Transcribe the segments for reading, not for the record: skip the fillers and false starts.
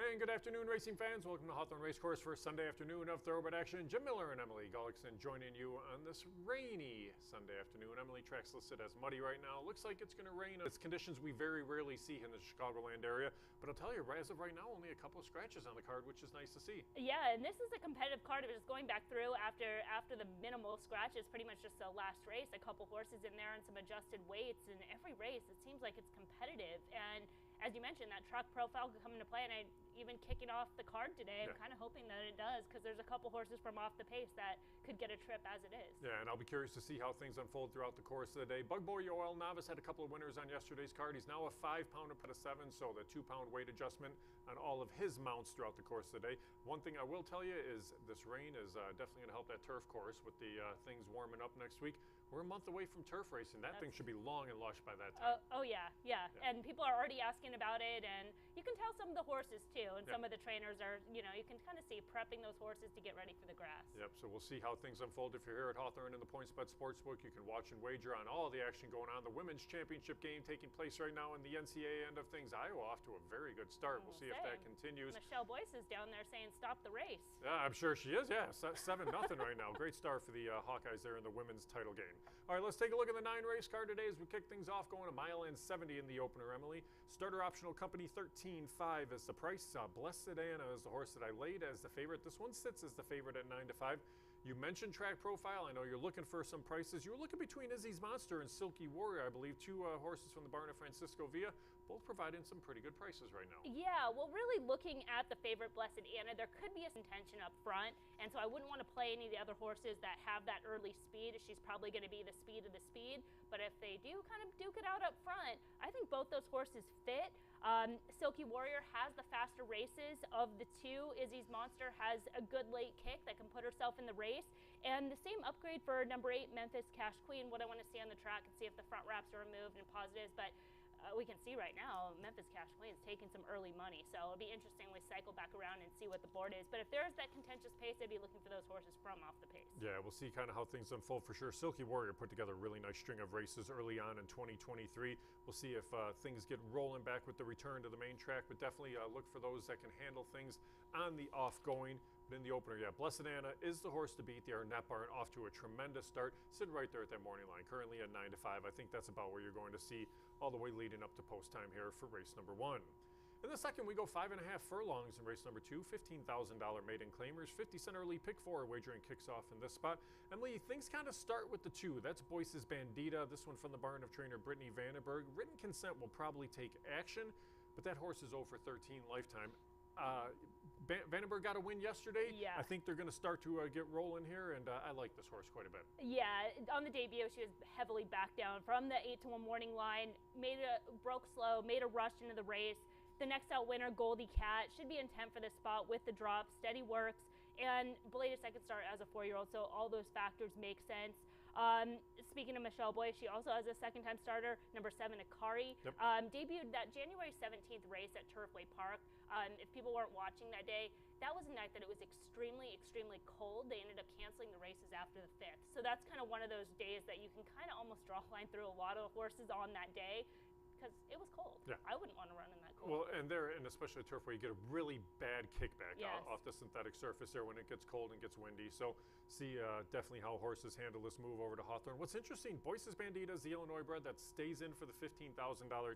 day and good afternoon, racing fans. Welcome to Hawthorne Racecourse for a Sunday afternoon of thoroughbred action. Jim Miller and Emily Gullikson joining you on this rainy Sunday afternoon. Emily, track's listed as muddy right now. Looks like it's going to rain. It's conditions we very rarely see in the Chicagoland area. But I'll tell you, as of right now, only a couple of scratches on the card, which is nice to see. Yeah, and this is a competitive card. It was just going back through after the minimal scratches, pretty much just the last race. A couple horses in there and some adjusted weights. And every race, it seems like it's competitive. And as you mentioned, that truck profile could come into play, and even kicking off the card today, I'm kind of hoping that it does, because there's a couple horses from off the pace that could get a trip as it is. Yeah, and I'll be curious to see how things unfold throughout the course of the day. Bug Boy Yoel Novice had a couple of winners on yesterday's card. He's now a 5-pounder put a 7, so the 2-pound weight adjustment on all of his mounts throughout the course of the day. One thing I will tell you is this rain is definitely going to help that turf course with the things warming up next week. We're a month away from turf racing. That thing should be long and lush by that time. Oh yeah, and people are already asking about it, and you can tell some of the horses too, and some of the trainers are, you can kind of see prepping those horses to get ready for the grass. Yep, so we'll see how things unfold. If you're here at Hawthorne in the PointsBet Sportsbook, you can watch and wager on all the action going on. The women's championship game taking place right now in the NCAA end of things. Iowa off to a very good start. We'll see if that continues. Michelle Boyce is down there saying stop the race. Yeah, I'm sure she is. Yeah, 7-0 right now. Great start for the Hawkeyes there in the women's title game. All right, let's take a look at the 9-race card today as we kick things off, going a mile and 70 in the opener, Emily. Starter optional company 13.5 is the price. Blessed Anna is the horse that I laid as the favorite. This one sits as the favorite at 9-5. You mentioned track profile. I know you're looking for some prices. You were looking between Izzy's Monster and Silky Warrior, I believe, two horses from the barn of Francisco Villa, both providing some pretty good prices right now. Yeah, well, really looking at the favorite Blessed Anna, there could be a contention up front, and so I wouldn't want to play any of the other horses that have that early speed. She's probably going to be the speed of the speed, but if they do kind of duke it out up front, I think both those horses fit. Silky Warrior has the faster races of the two. Izzy's Monster has a good late kick that can put herself in the race. And the same upgrade for number 8, Memphis Cash Queen. What I want to see on the track and see if the front wraps are removed and positives. But we can see right now Memphis Cash Queen is taking some early money. So it'll be interesting we cycle back around and see what the board is. But if there's that contentious pace, I'd be looking for those horses from off the pace. Yeah, we'll see kind of how things unfold for sure. Silky Warrior put together a really nice string of races early on in 2023. We'll see if things get rolling back with the return to the main track, but definitely look for those that can handle things on the off-going. But in the opener, yeah, Blessed Anna is the horse to beat. The Arnett Barn off to a tremendous start, sitting right there at that morning line, currently at 9-5. I think that's about where you're going to see all the way leading up to post time here for race number 1. In the second, we go 5.5 furlongs in race number 2, $15,000 maiden claimers, 50-cent early pick 4 wagering kicks off in this spot. Emily, things kind of start with the 2. That's Boyce's Bandita, this one from the barn of trainer Brittany Vandenberg. Written consent will probably take action, but that horse is 0 for 13 lifetime. Vandenberg got a win yesterday. Yeah. I think they're going to start to get rolling here, and I like this horse quite a bit. Yeah, on the debut, she was heavily back down from the 8-1 morning line, broke slow, made a rush into the race. The next out winner, Goldie Cat, should be in 10 for this spot with the drop. Steady works, and belated second start as a 4-year-old, so all those factors make sense. Speaking of Michelle Boyce, she also has a second-time starter, number 7, Akari. Yep. Debuted that January 17th race at Turfway Park. If people weren't watching that day, that was a night that it was extremely, extremely cold. They ended up canceling the races after the 5th. So that's kind of one of those days that you can kind of almost draw a line through a lot of horses on that day, because it was cold. Yeah. I wouldn't want to run in that cold. Well, and especially at Turfway, you get a really bad kickback off the synthetic surface there when it gets cold and gets windy. So see definitely how horses handle this move over to Hawthorne. What's interesting, Boyce's Bandita is the Illinois bred that stays in for the $15,000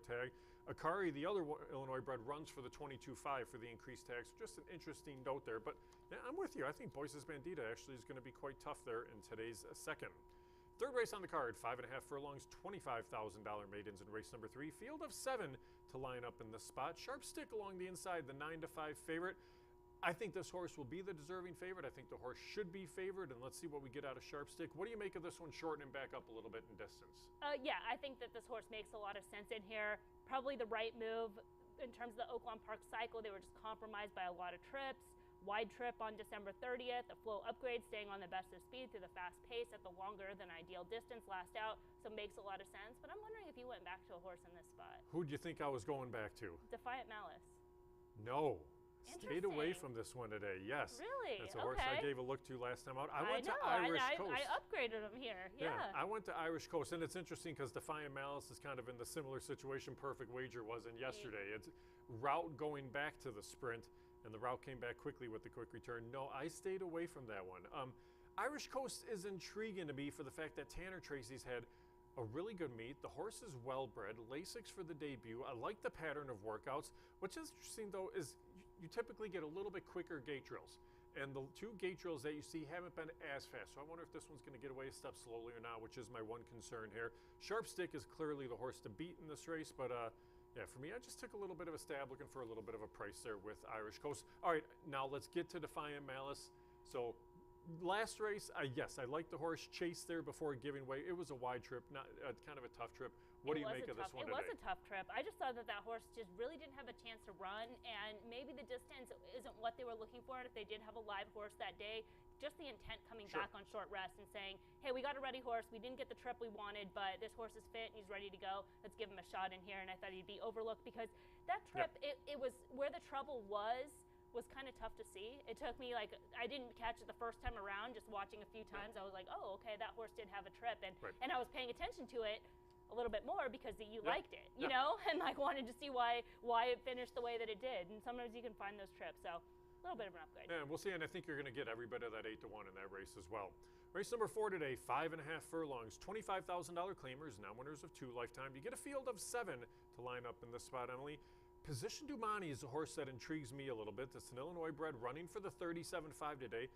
tag. Akari, the other Illinois bred, runs for the $22,500 for the increased tag. So just an interesting note there. But yeah, I'm with you. I think Boyce's Bandita actually is going to be quite tough there in today's second. Third race on the card, 5.5 furlongs, $25,000 maidens in race number 3. Field of 7 to line up in this spot. Sharp stick along the inside, the 9-5 favorite. I think this horse will be the deserving favorite. I think the horse should be favored, and let's see what we get out of Sharp Stick. What do you make of this one shortening back up a little bit in distance? Yeah, I think that this horse makes a lot of sense in here. Probably the right move in terms of the Oaklawn Park cycle. They were just compromised by a lot of trips. Wide trip on December 30th, a flow upgrade staying on the best of speed through the fast pace at the longer than ideal distance last out, so makes a lot of sense. But I'm wondering if you went back to a horse in this spot. Who'd you think I was going back to? Defiant Malice. No. Stayed away from this one today, yes. Really? That's a horse I gave a look to last time out. I went to Irish Coast. I upgraded him here, yeah. I went to Irish Coast, and it's interesting because Defiant Malice is kind of in the similar situation Perfect Wager was in yesterday. It's route going back to the sprint. and the route came back quickly with the quick return. No, I stayed away from that one. Irish Coast is intriguing to me for the fact that Tanner Tracy's had a really good meet. The horse is well bred. Lasix for the debut. I like the pattern of workouts. What's interesting though is you typically get a little bit quicker gate drills. And the 2 gate drills that you see haven't been as fast. So I wonder if this one's going to get away a step slowly or not, which is my one concern here. Sharp Stick is clearly the horse to beat in this race, but yeah, for me, I just took a little bit of a stab looking for a little bit of a price there with Irish Coast. All right, now let's get to Defiant Malice. So last race, yes, I liked the horse Chase there before giving way. It was a wide trip, not kind of a tough trip. What do you make of this one today? It was a tough trip. I just thought that horse just really didn't have a chance to run, and maybe the distance isn't what they were looking for. And if they did have a live horse that day, just the intent coming back on short rest and saying, hey, we got a ready horse. We didn't get the trip we wanted, but this horse is fit and he's ready to go. Let's give him a shot in here. And I thought he'd be overlooked because that trip, it was where the trouble was kind of tough to see. It took me I didn't catch it the first time around, just watching a few times. I was like, oh, okay, that horse did have a trip. And I was paying attention to it a little bit more because you liked it, you know, and wanted to see why it finished the way that it did. And sometimes you can find those trips. So a little bit of an upgrade. Yeah, we'll see. And I think you're going to get every bit of that 8-1 in that race as well. Race number 4 today, 5.5 furlongs, $25,000 claimers, now winners of 2 lifetime. You get a field of 7 to line up in this spot, Emily. Position Dumani is a horse that intrigues me a little bit. It's an Illinois bred running for the 37.5 today.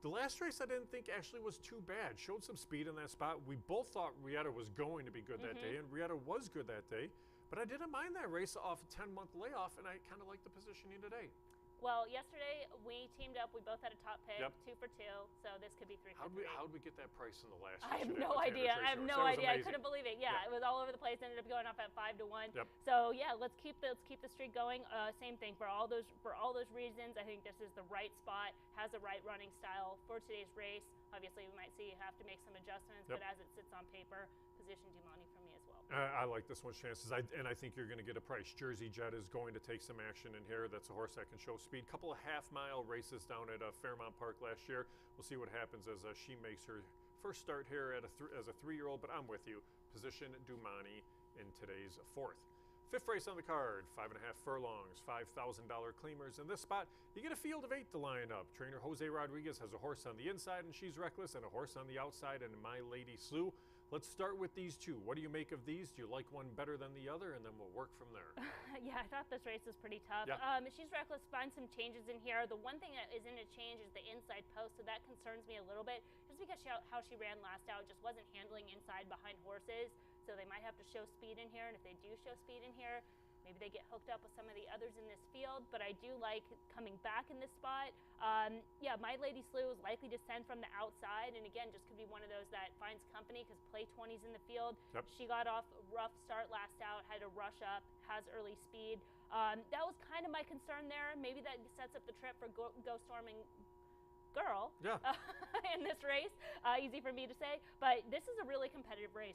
The last race I didn't think actually was too bad. Showed some speed in that spot. We both thought Rieta was going to be good that day, and Rieta was good that day. But I didn't mind that race off a 10-month layoff, and I kind of like the positioning today. Well, yesterday we teamed up. We both had a top pick, 2 for 2. So this could be 3 for 3. How did we get that price in the last? I have no idea. I have no idea. I couldn't believe it. Yeah, it was all over the place. Ended up going off at 5-1. So yeah, let's keep the streak going. Same thing for all those reasons. I think this is the right spot. Has the right running style for today's race. Obviously, we might have to make some adjustments, but as it sits on paper, position Dumani for me as well. I like this one's chances, and I think you're going to get a price. Jersey Jet is going to take some action in here. That's a horse that can show speed. Couple of half-mile races down at Fairmount Park last year. We'll see what happens as she makes her first start here as a 3-year-old, but I'm with you. Position Dumani in today's 4th. 5th race on the card, 5.5 furlongs, $5,000 claimers. In this spot, you get a field of 8 to line up. Trainer Jose Rodriguez has a horse on the inside, and she's reckless, and a horse on the outside, and My Lady Slew. Let's start with these 2. What do you make of these? Do you like one better than the other? And then we'll work from there. Yeah, I thought this race was pretty tough. She's reckless. Find some changes in here. The one thing that isn't a change is the inside post, so that concerns me a little bit. Just because how she ran last out, just wasn't handling inside behind horses. So they might have to show speed in here. And if they do show speed in here, maybe they get hooked up with some of the others in this field, but I do like coming back in this spot. Yeah, My Lady Slew is likely to send from the outside, and again, just could be one of those that finds company because play 20's in the field. She got off a rough start last out, had to rush up, has early speed. That was kind of my concern there. Maybe that sets up the trip for Go Storming Girl in this race. Easy for me to say, but this is a really competitive race.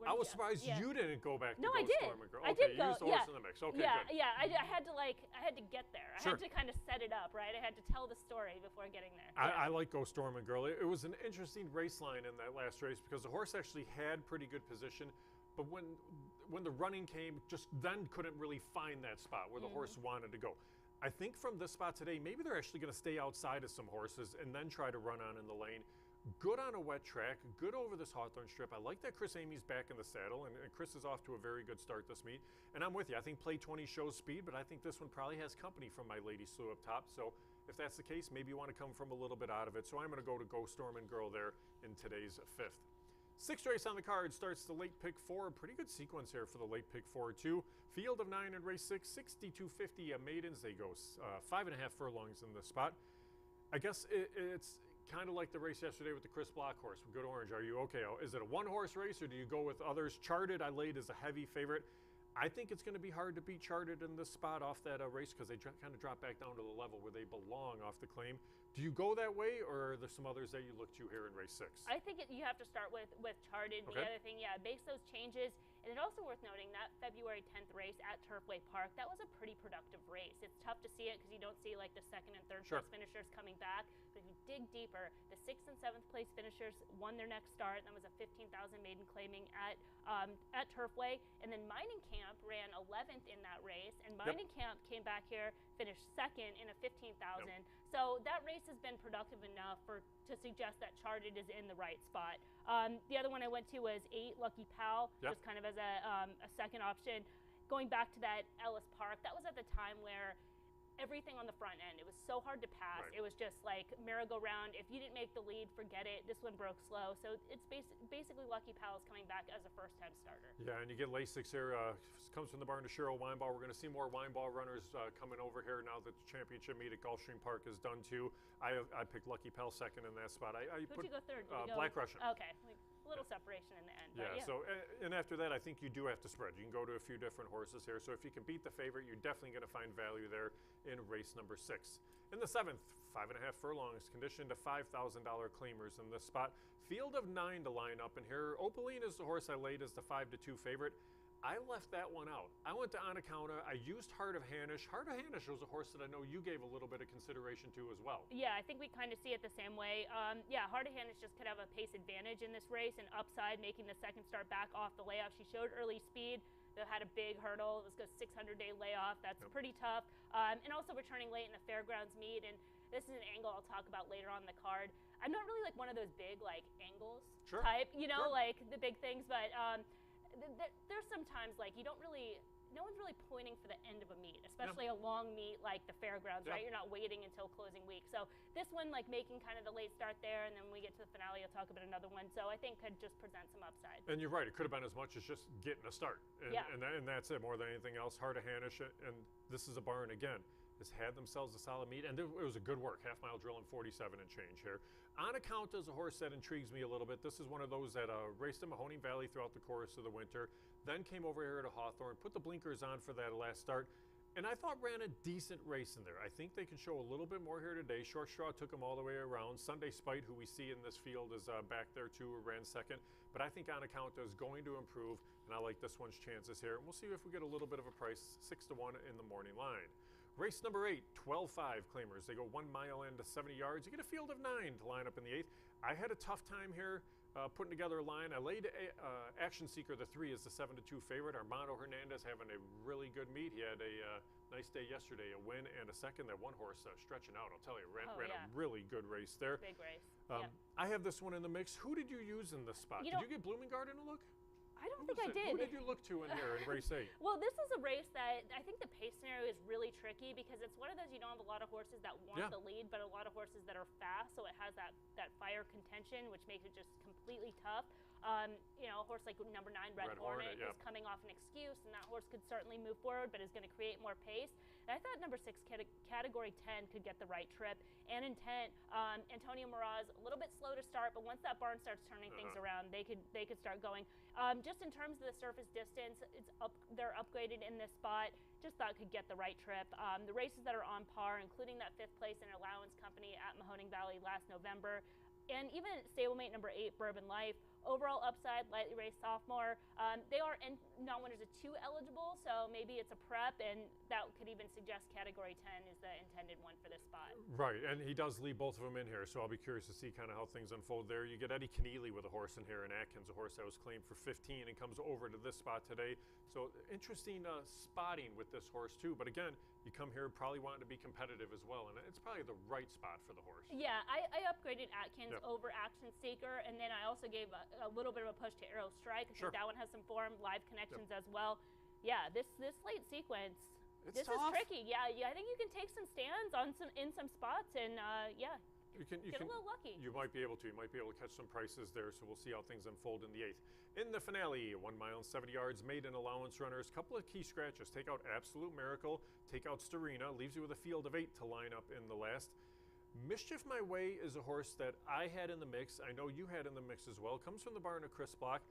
I was surprised you didn't go back to Go Storming Girl. I did go. You used the horse in the mix. Okay, good. Yeah. I had to get there. I had to kind of set it up, right? I had to tell the story before getting there. I like Go Storming Girl. It was an interesting race line in that last race because the horse actually had pretty good position, but when the running came, just then couldn't really find that spot where the horse wanted to go. I think from this spot today, maybe they're actually going to stay outside of some horses and then try to run on in the lane. Good on a wet track, good over this Hawthorne strip. I like that Chris Amy's back in the saddle, and Chris is off to a very good start this meet. And I'm with you. I think play 20 shows speed, but I think this one probably has company from My Lady Slew up top. So if that's the case, maybe you want to come from a little bit out of it. So I'm going to go Stormin' Girl there in today's 5th. 6th race on the card starts the late pick 4. Pretty good sequence here for the late pick 4 too. Field of 9 in race 6, 6,250 maidens. They go 5.5 furlongs in this spot. I guess it's kind of like the race yesterday with the Chris Block horse with Good Orange. Are you okay? Is it a 1-horse race or do you go with others? Charted I laid as a heavy favorite. I think it's going to be hard to beat Charted in this spot off that race because they kind of drop back down to the level where they belong off the claim. Do you go that way, or are there some others that you look to here in race 6? I think you have to start with Charted. The other thing, makes those changes. And it's also worth noting that February 10th race at Turfway Park, that was a pretty productive race. It's tough to see it because you don't see like the second and third place finishers coming back. But if you dig deeper, the 6th and 7th place finishers won their next start. That was a 15,000 maiden claiming at Turfway. And then Mining Camp ran 11th in that race. And Mining Camp came back here, finished second in a 15,000. So that race has been productive enough to suggest that Charted is in the right spot. The other one I went to was 8 Lucky Pal, just kind of as a second option. Going back to that Ellis Park, that was at the time where everything on the front end, it was so hard to pass. It was just like merry-go-round. If you didn't make the lead, forget it. This one broke slow. So it's basically Lucky Pal is coming back as a first-time starter. Yeah, and you get Lasix here. Comes from the barn to Cheryl Weinball. We're going to see more Weinball runners coming over here now that the championship meet at Gulfstream Park is done too. I picked Lucky Pal second in that spot. Who'd you go third? Black Russian. Okay. A little separation in the end. Yeah, so, and after that, I think you do have to spread. You can go to a few different horses here. So if you can beat the favorite, you're definitely going to find value there in race number 6. In the 7th, 5.5 furlongs, conditioned to $5,000 claimers in this spot. Field of 9 to line up in here. Opaline is the horse I laid as the 5-2 favorite. I left that one out. I went to Anaconda. I used Heart of Hanish. Heart of Hanish was a horse that I know you gave a little bit of consideration to as well. Yeah, I think we kind of see it the same way. Heart of Hanish just could have a pace advantage in this race and upside, making the second start back off the layoff. She showed early speed. They had a big hurdle. It was a 600-day layoff. That's pretty tough. And also returning late in the Fairgrounds meet. And this is an angle I'll talk about later on the card. I'm not really like one of those big like angles type, like the big things, but there's sometimes like no one's really pointing for the end of a meet, especially a long meet like the Fairgrounds, right? You're not waiting until closing week. So this one, like making kind of the late start there, and then when we get to the finale, I'll talk about another one. So I think could just present some upside. And you're right, it could have been as much as just getting a start. And that's it, more than anything else. Heart of Hanish, and this is a barn again, has had themselves a solid meet, and it was a good work, half-mile drill in 47 and change here. Anaconda is a horse that intrigues me a little bit. This is one of those that raced in Mahoning Valley throughout the course of the winter, then came over here to Hawthorne, put the blinkers on for that last start, and I thought ran a decent race in there. I think they can show a little bit more here today. Short Straw took them all the way around. Sunday Spite, who we see in this field, is back there too, ran second. But I think Anaconda is going to improve, and I like this one's chances here. And we'll see if we get a little bit of a price, 6-1 in the morning line. Race number 8, 12-5 claimers. They go 1 mile into 70 yards. You get a field of 9 to line up in the 8th. I had a tough time here putting together a line. I laid Action Seeker, the 3, is the 7-2 favorite. Armando Hernandez having a really good meet. He had a nice day yesterday, a win and a second. That one horse stretching out, I'll tell you, ran a really good race there. Big race. I have this one in the mix. Who did you use in this spot? Did you get Bloomingard in a look? I don't think I did. Who did you look to in here in race 8? Well, this is a race that I think the pace scenario is really tricky because it's one of those you don't have a lot of horses that want the lead, but a lot of horses that are fast, so it has that fire contention, which makes it just completely tough. A horse like number 9, Red Hornet, is coming off an excuse, and that horse could certainly move forward, but is going to create more pace. And I thought number 6, Category 10, could get the right trip and intent. Antonio Moraz, a little bit slow to start, but once that barn starts turning things around, they could start going. Just in terms of the surface distance, they're upgraded in this spot. Just thought could get the right trip. The races that are on par, including that 5th place in Allowance Company at Mahoning Valley last November, and even stablemate number 8, Bourbon Life, overall upside, lightly raced sophomore. They are non-winners of 2 eligible, so maybe it's a prep, and that could even suggest Category 10 is the intended one for this spot. Right, and he does leave both of them in here, so I'll be curious to see kind of how things unfold there. You get Eddie Keneally with a horse in here, and Atkins, a horse that was claimed for 15 and comes over to this spot today. So interesting spotting with this horse too, but again, you come here probably wanting to be competitive as well, and it's probably the right spot for the horse. Yeah, I upgraded Atkins over Action Seeker, and then I also gave a little bit of a push to Arrow Strike. I think that one has some form, live connections as well. Yeah, this late sequence, this is tricky. Yeah, I think you can take some stands in some spots, and you can get a little lucky. You might be able to. You might be able to catch some prices there, so we'll see how things unfold in the 8th. In the finale, 1 mile and 70 yards, maiden allowance runners, couple of key scratches. Take out Absolute Miracle, take out Starina, leaves you with a field of 8 to line up in the last. Mischief My Way is a horse that I had in the mix. I know you had in the mix as well. Comes from the barn of Chris Block.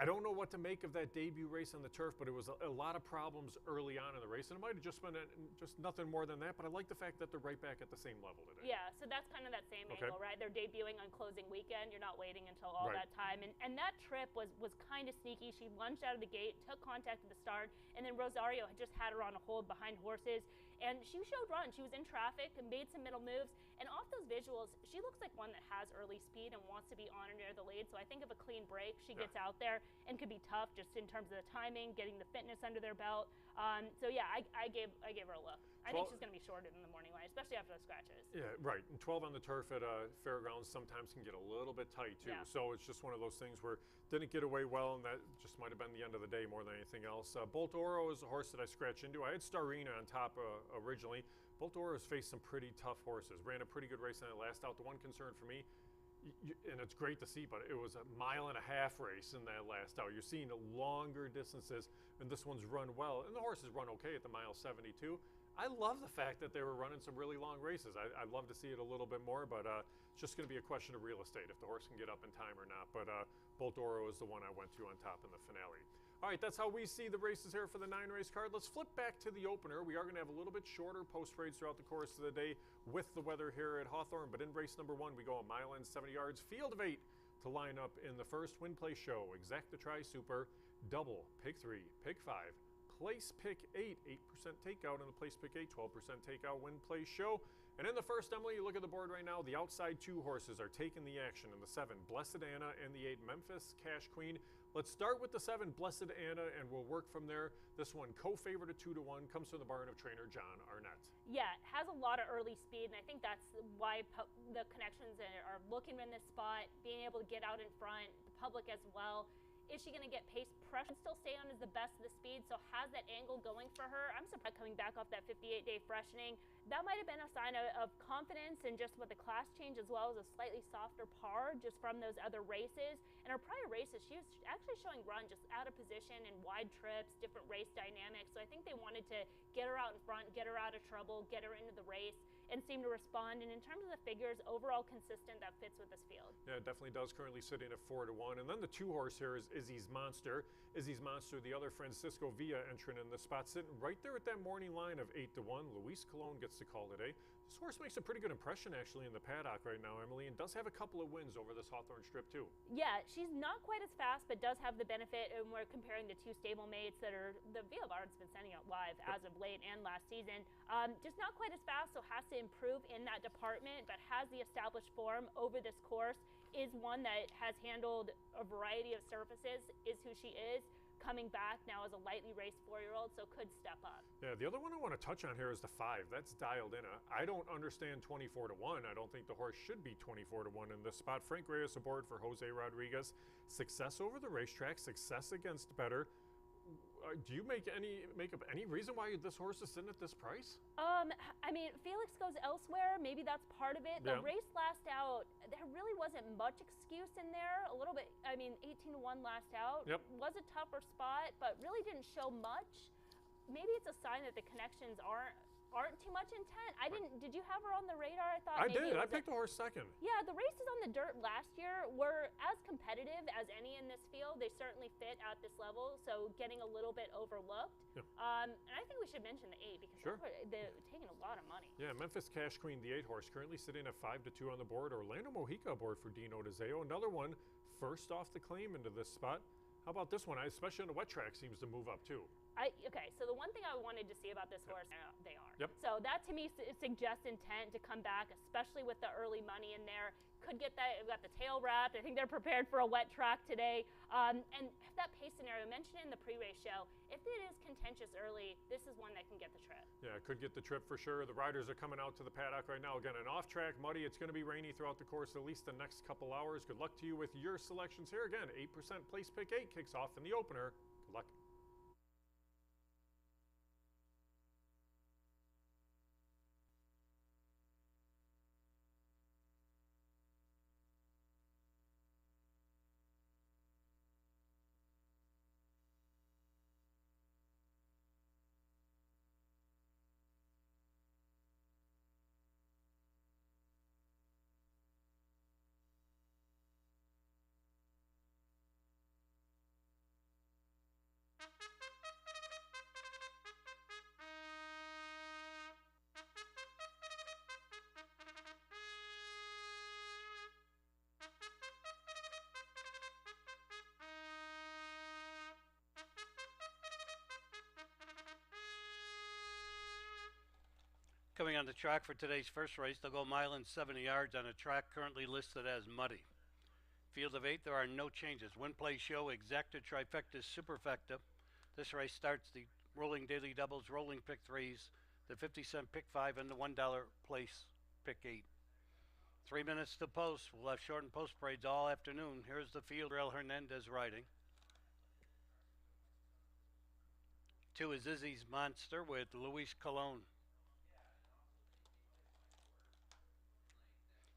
I don't know what to make of that debut race on the turf, but it was a lot of problems early on in the race, and it might have just been just nothing more than that, but I like the fact that they're right back at the same level today. Yeah, so that's kind of that same angle, right? They're debuting on closing weekend. You're not waiting until all that time. And that trip was kind of sneaky. She lunged out of the gate, took contact at the start, and then Rosario had just had her on a hold behind horses. And she showed run. She was in traffic and made some middle moves. And off those visuals, she looks like one that has early speed and wants to be on or near the lead. So I think of a clean break, she gets out there and could be tough just in terms of the timing, getting the fitness under their belt. So yeah, I gave her a look. I think she's going to be shorter than the morning line, especially after the scratches. Yeah, right. And 12 on the turf at fairgrounds sometimes can get a little bit tight too. Yeah. So it's just one of those things where didn't get away well, and that just might have been the end of the day more than anything else. Bolt Oro is a horse that I scratched into. I had Starina on top originally. Bolt Oro has faced some pretty tough horses. Ran a pretty good race on that last out. The one concern for me, and it's great to see, but it was a 1.5 mile race in that last out. You're seeing longer distances, and this one's run well, and the horses run okay at the mile 72. I love the fact that they were running some really long races. I'd love to see it a little bit more, but it's just going to be a question of real estate if the horse can get up in time or not. But Bolt Oro is the one I went to on top in the finale. All right, that's how we see the races here for the 9-race card. Let's flip back to the opener. We are going to have a little bit shorter post-race throughout the course of the day with the weather here at Hawthorne. But in race number 1, we go a mile and 70 yards, field of 8 to line up in the first win play show. Exact the Tri Super, double, pick 3, pick 5. Place pick 8, 8% takeout in the place pick 8, 12% takeout win play show. And in the first, Emily, you look at the board right now, the outside 2 horses are taking the action in the 7, Blessed Anna, and the 8, Memphis Cash Queen. Let's start with the 7, Blessed Anna, and we'll work from there. This one, co-favorite at 2-1, comes from the barn of trainer John Arnett. Yeah, it has a lot of early speed, and I think that's why the connections are looking in this spot, being able to get out in front, the public as well. Is she going to get pace pressure? Still stay on as the best of the speed, so has that angle going for her. I'm surprised coming back off that 58-day freshening. That might have been a sign of confidence and just with the class change, as well as a slightly softer par just from those other races. And her prior races, she was actually showing run just out of position and wide trips, different race dynamics. So I think they wanted to get her out in front, get her out of trouble, get her into the race, and seem to respond. And in terms of the figures, overall consistent, that fits with this field. Yeah, it definitely does. Currently sitting at 4-1. And then the 2 horse here is Izzy's Monster. Izzy's Monster, the other Francisco Villa entrant in the spot, sitting right there at that morning line of 8-1. Luis Colon gets the call today. This horse makes a pretty good impression actually in the paddock right now, Emily, and does have a couple of wins over this Hawthorne strip too. Yeah, she's not quite as fast, but does have the benefit, and we're comparing the 2 stablemates that are the Villa Bard's been sending out live as of late and last season. Just not quite as fast, so has to improve in that department, but has the established form over this course. Is one that has handled a variety of surfaces, is who she is. Coming back now as a lightly raced 4-year-old, so could step up. Yeah, the other one I want to touch on here is the 5. That's dialed in. I don't understand 24-1. I don't think the horse should be 24-1 in this spot. Frank Reyes aboard for Jose Rodriguez. Success over the racetrack, success against better. Do you make up any reason why this horse is sitting at this price? I mean, Felix goes elsewhere. Maybe that's part of it. The race last out, there really wasn't much excuse in there. A little bit. I mean, 18-1 last out was a tougher spot, but really didn't show much. Maybe it's a sign that the connections aren't too much intent. Did you have her on the radar? I thought I did. I picked the horse second. Yeah, the races on the dirt last year were as competitive as any in this field. They certainly fit at this level, so getting a little bit overlooked. And I think we should mention the 8 because they're taking a lot of money. Yeah, Memphis Cash Queen, the 8 horse, currently sitting at 5-2 on the board. Orlando Mojica aboard for Dino DeZeo. Another one, first off the claim into this spot. How about this one? Especially on the wet track, seems to move up too. Okay, so the one thing I wanted to see about this horse, they are. So that to me suggests intent to come back, especially with the early money in there. Could get that, got the tail wrapped. I think they're prepared for a wet track today. And that pace scenario mentioned in the pre-race show, if it is contentious early, this is one that can get the trip. Yeah, it could get the trip for sure. The riders are coming out to the paddock right now. Again, an off track, muddy. It's going to be rainy throughout the course, at least the next couple hours. Good luck to you with your selections here. Again, 8% place pick 8 kicks off in the opener. Good luck. Coming on the track for today's first race, they'll go a mile and 70 yards on a track currently listed as muddy. Field of 8, there are no changes. Win, play, show, exacta, trifecta, superfecta. This race starts the rolling daily doubles, rolling pick 3s, the 50-cent pick 5, and the $1 place pick 8. 3 minutes to post. We'll have short and post parades all afternoon. Here's the field. Rail Hernandez riding. 2 is Izzy's Monster with Luis Colon.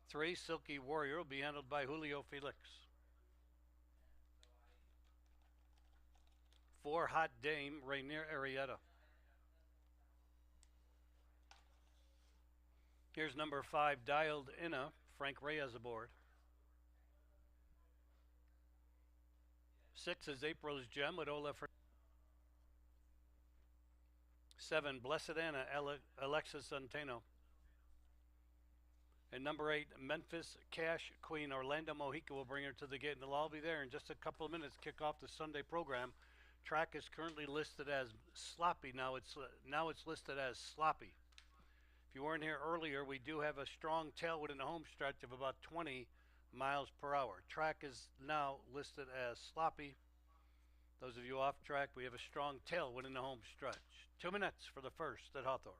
3, Silky Warrior, will be handled by Julio Felix. 4, Hot Dame, Rainier Arrieta. Here's number 5, Dialed Inna, Frank Reyes aboard. 6 is April's Gem with Olaf. 7, Blessed Anna, Alexis Centeno. And number 8, Memphis Cash Queen, Orlando Mojica will bring her to the gate, and they'll all be there in just a couple of minutes. Kick off the Sunday program. Track is currently listed as sloppy. Now it's listed as sloppy. If you weren't here earlier, we do have a strong tailwind in the home stretch of about 20 miles per hour. Track is now listed as sloppy. Those of you off track, we have a strong tailwind in the home stretch. 2 minutes for the first at Hawthorne.